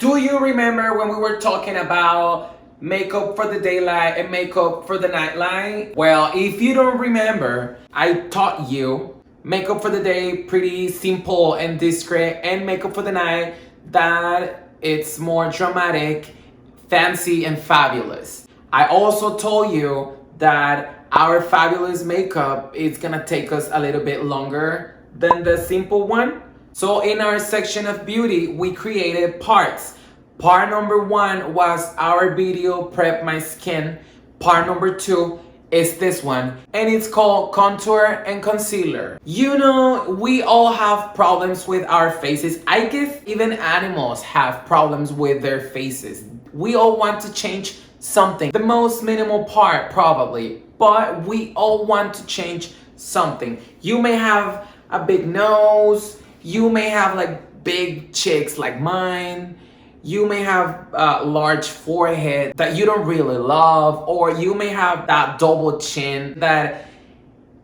Do you remember when we were talking about makeup for the daylight and makeup for the nightlight? Well, if you don't remember, I taught you makeup for the day, pretty simple and discreet, and makeup for the night, that it's more dramatic, fancy, and fabulous. I also told you that our fabulous makeup is gonna take us a little bit longer than the simple one. So in our section of beauty, we created parts. Part number 1 was our video Prep My Skin. Part number 2 is this one, and it's called Contour and Concealer. You know, we all have problems with our faces. I guess even animals have problems with their faces. We all want to change something. The most minimal part probably, but we all want to change something. You may have a big nose, you may have like big cheeks like mine, you may have a large forehead that you don't really love, or you may have that double chin that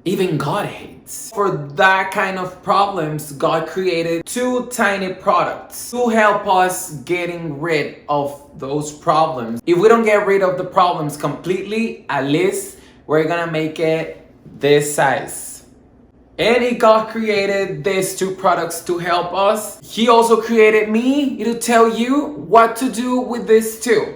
even God hates. For that kind of problems, God created 2 tiny products to help us getting rid of those problems. If we don't get rid of the problems completely, at least we're gonna make it this size. And God created these 2 products to help us. He also created me to tell you what to do with this too.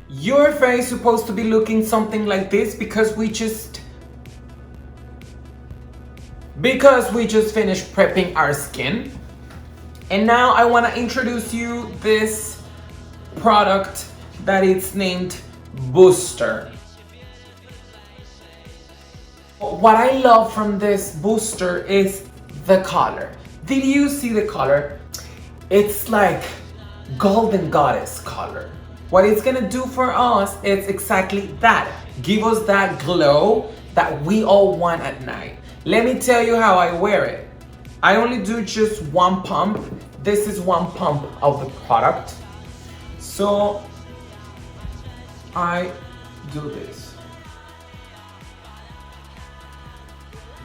Your face is supposed to be looking something like this because we just finished prepping our skin. And now I want to introduce you this product that is named Booster. What I love from this booster is the color. Did you see the color? It's like golden goddess color. What it's gonna do for us is exactly that. Give us that glow that we all want at night. Let me tell you how I wear it. I only do just 1 pump. This is 1 pump of the product. So I do this.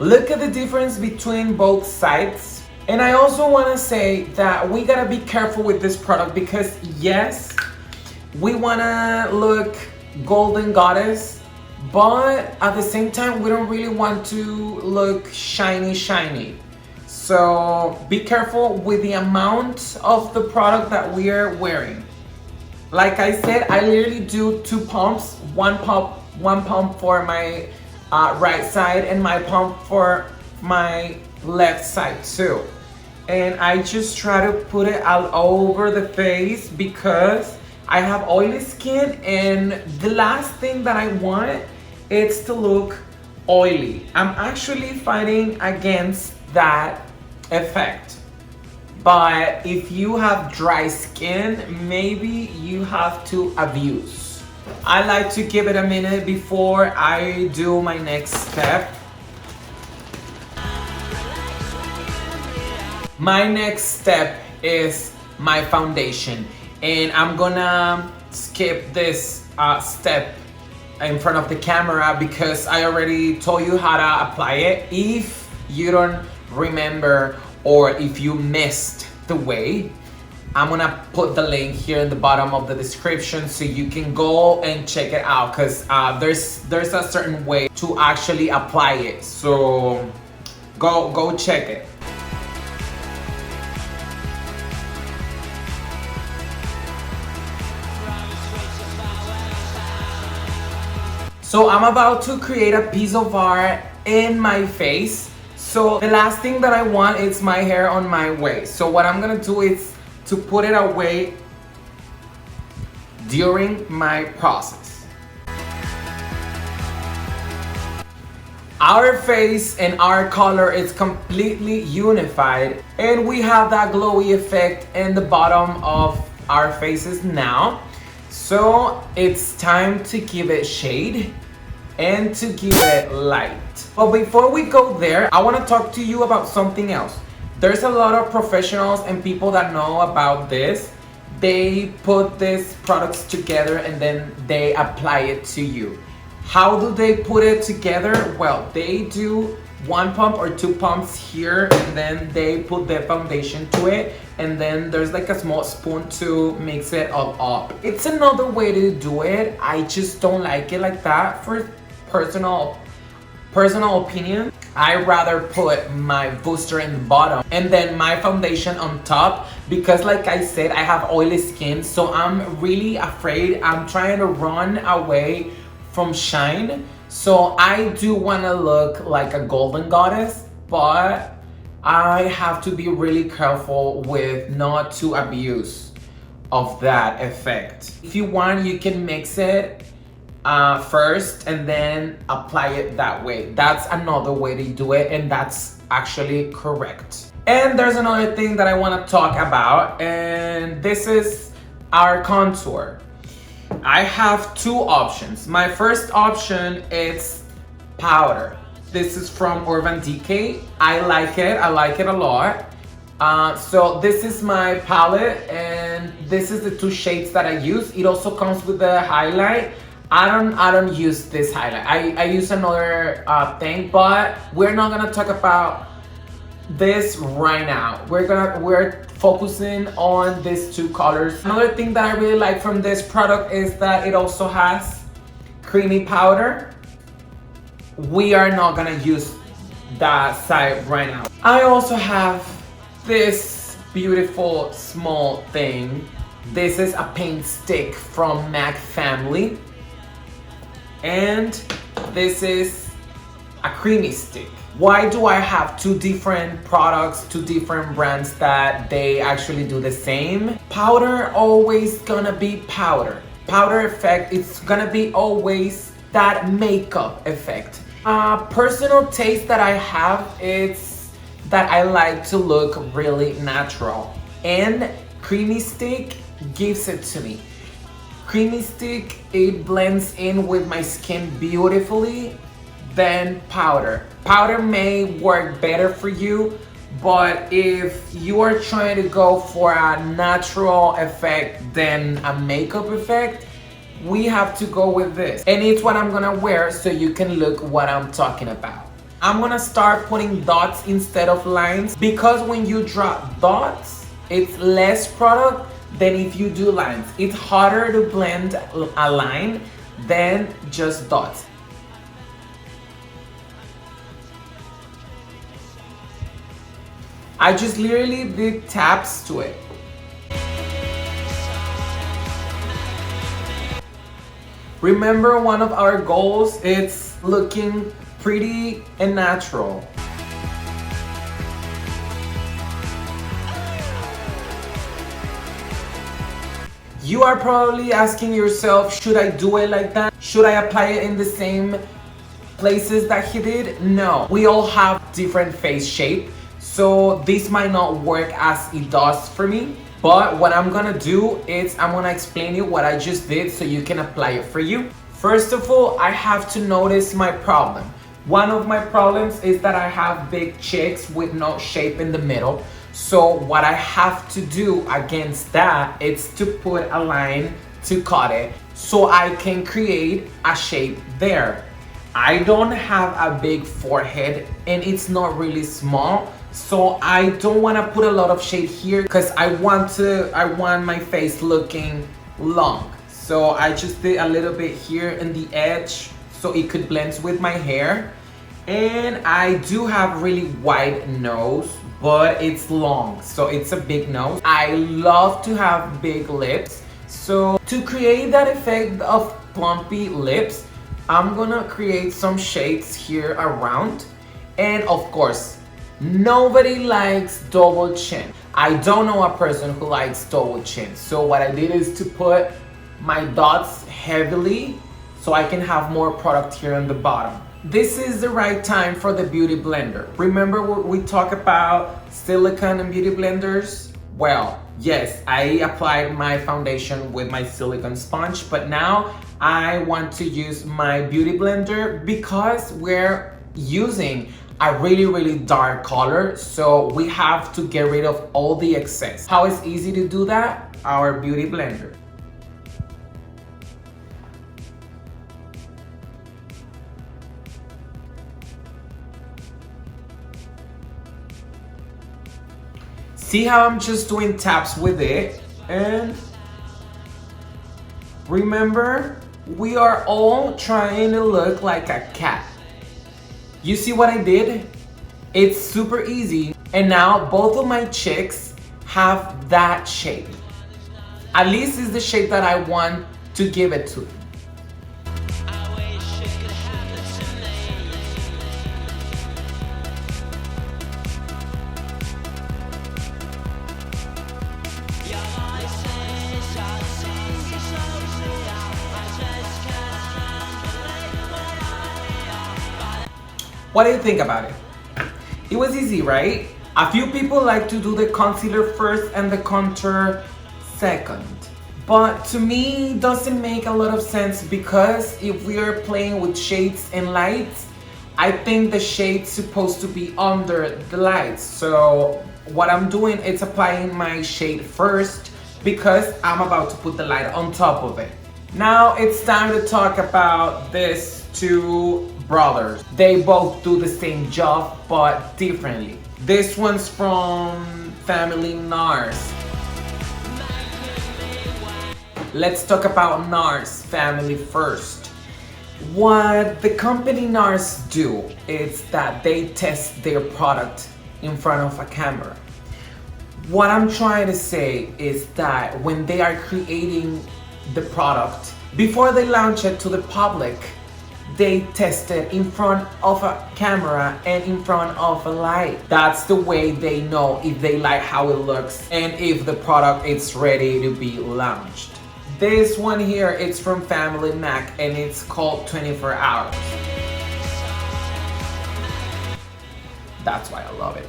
Look at the difference between both sides. And I also wanna say that we gotta be careful with this product because yes, we wanna look golden goddess, but at the same time, we don't really want to look shiny. So be careful with the amount of the product that we are wearing. Like I said, I literally do 2 pumps, one pump for my right side and my pump for my left side too. And I just try to put it all over the face because I have oily skin, and the last thing that I want is to look oily. I'm actually fighting against that effect. But if you have dry skin, maybe you have to abuse. I like to give it a minute before I do my next step. My next step is my foundation. And I'm gonna skip this step in front of the camera because I already told you how to apply it. If you don't remember or if you missed the way, I'm gonna put the link here in the bottom of the description so you can go and check it out because there's a certain way to actually apply it. So go check it. So I'm about to create a piece of art in my face. So the last thing that I want is my hair on my waist. So what I'm gonna do is to put it away during my process. Our face and our color is completely unified, and we have that glowy effect in the bottom of our faces now. So it's time to give it shade and to give it light. But before we go there, I want to talk to you about something else. There's a lot of professionals and people that know about this. They put these products together and then they apply it to you. How do they put it together? Well, they do 1 pump or 2 pumps here, and then they put the foundation to it, and then there's like a small spoon to mix it all up. It's another way to do it. I just don't like it like that. For personal opinion, I rather put my booster in the bottom and then my foundation on top, because like I said, I have oily skin, so I'm really afraid. I'm trying to run away from shine. So I do want to look like a golden goddess, but I have to be really careful with not to abuse of that effect. If you want, you can mix it first and then apply it that way. That's another way to do it, and that's actually correct. And there's another thing that I want to talk about, and this is our contour. I have 2 options. My first option is powder. This is from Urban Decay. I like it a lot. So this is my palette, and this is the 2 shades that I use. It also comes with the highlight. I don't use this highlight. I use another thing, but we're not gonna talk about this right now. We're focusing on these 2 colors. Another thing that I really like from this product is that it also has creamy powder. We are not gonna use that side right now. I also have this beautiful small thing. This is a paint stick from MAC family, and this is a creamy stick. Why do I have 2 different products, 2 different brands that they actually do the same? Powder always gonna be powder. Powder effect, it's gonna be always that makeup effect. Personal taste that I have is that I like to look really natural, and creamy stick gives it to me. Creamy stick, it blends in with my skin beautifully than powder. Powder may work better for you, but if you are trying to go for a natural effect than a makeup effect, we have to go with this. And it's what I'm gonna wear so you can look what I'm talking about. I'm gonna start putting dots instead of lines, because when you drop dots, it's less product than if you do lines. It's harder to blend a line than just dots. I just literally did taps to it. Remember, one of our goals is looking pretty and natural. You are probably asking yourself, should I do it like that? Should I apply it in the same places that he did? No, we all have different face shape, so this might not work as it does for me. But what I'm gonna do is I'm gonna explain you what I just did so you can apply it for you. First of all, I have to notice my problem. One of my problems is that I have big cheeks with no shape in the middle. So what I have to do against that is to put a line to cut it so I can create a shape there. I don't have a big forehead and it's not really small, so I don't want to put a lot of shade here because I want my face looking long. So I just did a little bit here in the edge so it could blend with my hair. And I do have really wide nose, but it's long, so it's a big nose. I love to have big lips, so to create that effect of plumpy lips, I'm gonna create some shades here around. And of course, nobody likes double chin. I don't know a person who likes double chin, so what I did is to put my dots heavily so I can have more product here on the bottom. This is the right time for the beauty blender. Remember what we talk about silicone and beauty blenders? Well, Yes, I applied my foundation with my silicone sponge, but now I want to use my beauty blender because we're using a really dark color, so we have to get rid of all the excess. How is easy to do that? Our beauty blender. See how I'm just doing taps with it? And remember, we are all trying to look like a cat. You see what I did? It's super easy. And now both of my cheeks have that shape. At least it's the shape that I want to give it to. What do you think about it? It was easy, right? A few people like to do the concealer first and the contour second. But to me, it doesn't make a lot of sense because if we are playing with shades and lights, I think the shade's supposed to be under the lights. So what I'm doing is applying my shade first because I'm about to put the light on top of it. Now it's time to talk about these two brothers. They both do the same job but differently. This one's from family NARS. Let's talk about NARS family first. What the company NARS do is that they test their product in front of a camera. What I'm trying to say is that when they are creating the product, before they launch it to the public, they test it in front of a camera and in front of a light. That's the way they know if they like how it looks and if the product is ready to be launched. This one here, it's from Family Mac and it's called 24 Hours. That's why I love it.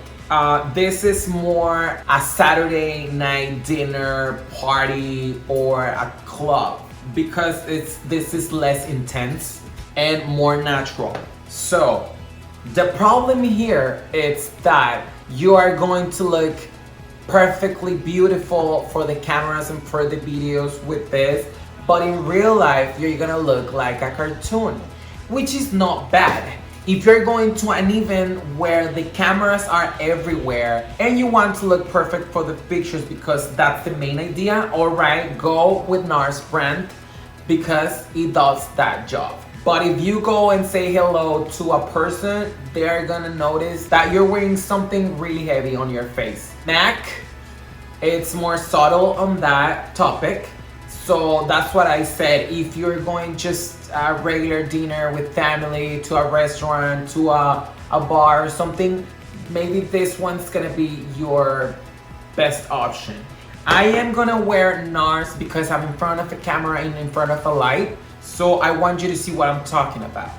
This is more a Saturday night dinner party or a club because this is less intense and more natural. So the problem here is that you are going to look perfectly beautiful for the cameras and for the videos with this, but in real life you're gonna look like a cartoon, which is not bad. If you're going to an event where the cameras are everywhere and you want to look perfect for the pictures because that's the main idea, alright, go with NARS brand because it does that job. But if you go and say hello to a person, they're gonna notice that you're wearing something really heavy on your face. MAC, it's more subtle on that topic. So that's what I said. If you're going just a regular dinner with family, to a restaurant, to a bar or something, maybe this one's gonna be your best option. I am gonna wear NARS because I'm in front of a camera and in front of a light. So I want you to see what I'm talking about.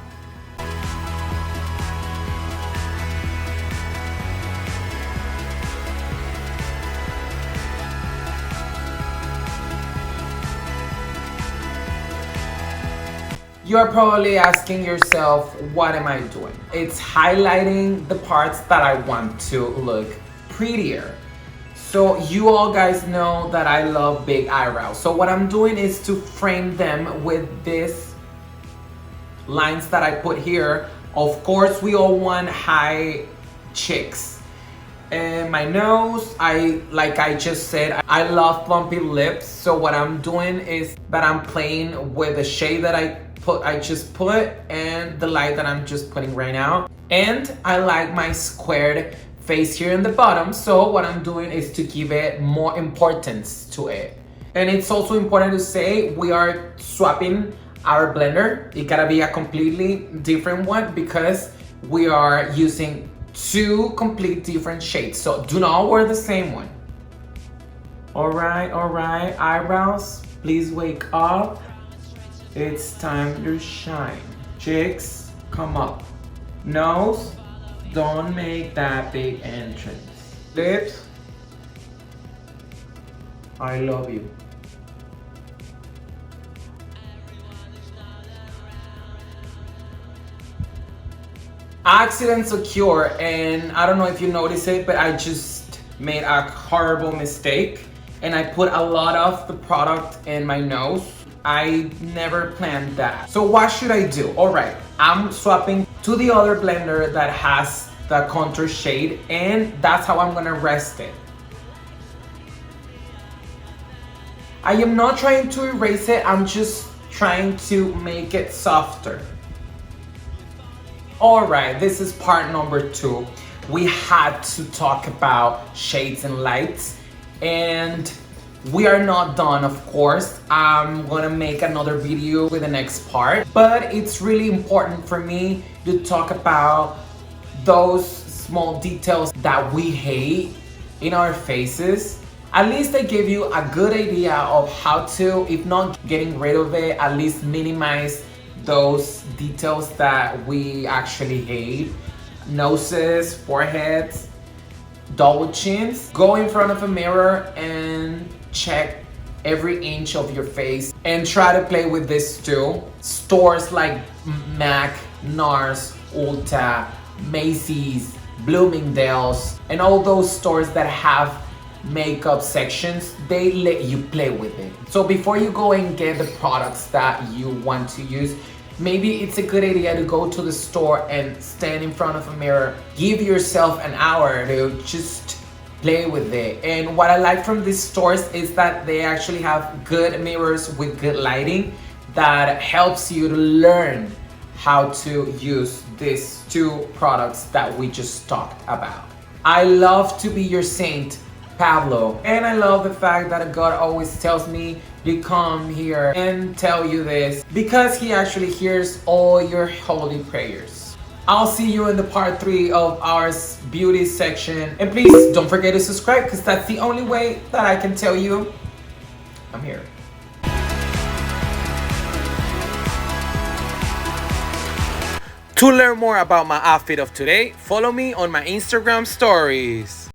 You're probably asking yourself, what am I doing? It's highlighting the parts that I want to look prettier. So you all guys know that I love big eyebrows. So what I'm doing is to frame them with these lines that I put here. Of course, we all want high cheeks. And my nose, like I just said, I love bumpy lips. So what I'm doing is that I'm playing with the shade that I just put and the light that I'm just putting right now. And I like my squared face here in the bottom, so what I'm doing is to give it more importance to it. And it's also important to say we are swapping our blender. It gotta be a completely different one because we are using two complete different shades, so do not wear the same one. All right, eyebrows, please wake up. It's time to shine. Cheeks, come up. Nose, don't make that big entrance. Lips, I love you. Accidents occur, and I don't know if you notice it, but I just made a horrible mistake and I put a lot of the product in my nose. I never planned that. So what should I do? All right, I'm swapping to the other blender that has the contour shade, and that's how I'm gonna rest it. I am not trying to erase it, I'm just trying to make it softer. Alright, this is part number 2. We had to talk about shades and lights, and we are not done, of course. I'm gonna make another video with the next part, but it's really important for me to talk about those small details that we hate in our faces. At least I gave you a good idea of how to, if not getting rid of it, at least minimize those details that we actually hate. Noses, foreheads, double chins. Go in front of a mirror and check every inch of your face and try to play with this too. Stores like MAC, NARS, Ulta, Macy's, Bloomingdale's, and all those stores that have makeup sections, they let you play with it. So before you go and get the products that you want to use, maybe it's a good idea to go to the store and stand in front of a mirror. Give yourself an hour to just play with it. And what I like from these stores is that they actually have good mirrors with good lighting that helps you to learn how to use these 2 products that we just talked about. I love to be your saint, Pablo, and I love the fact that God always tells me to come here and tell you this because He actually hears all your holy prayers. I'll see you in the part 3 of our beauty section, and please don't forget to subscribe because that's the only way that I can tell you I'm here. To learn more about my outfit of today, follow me on my Instagram stories.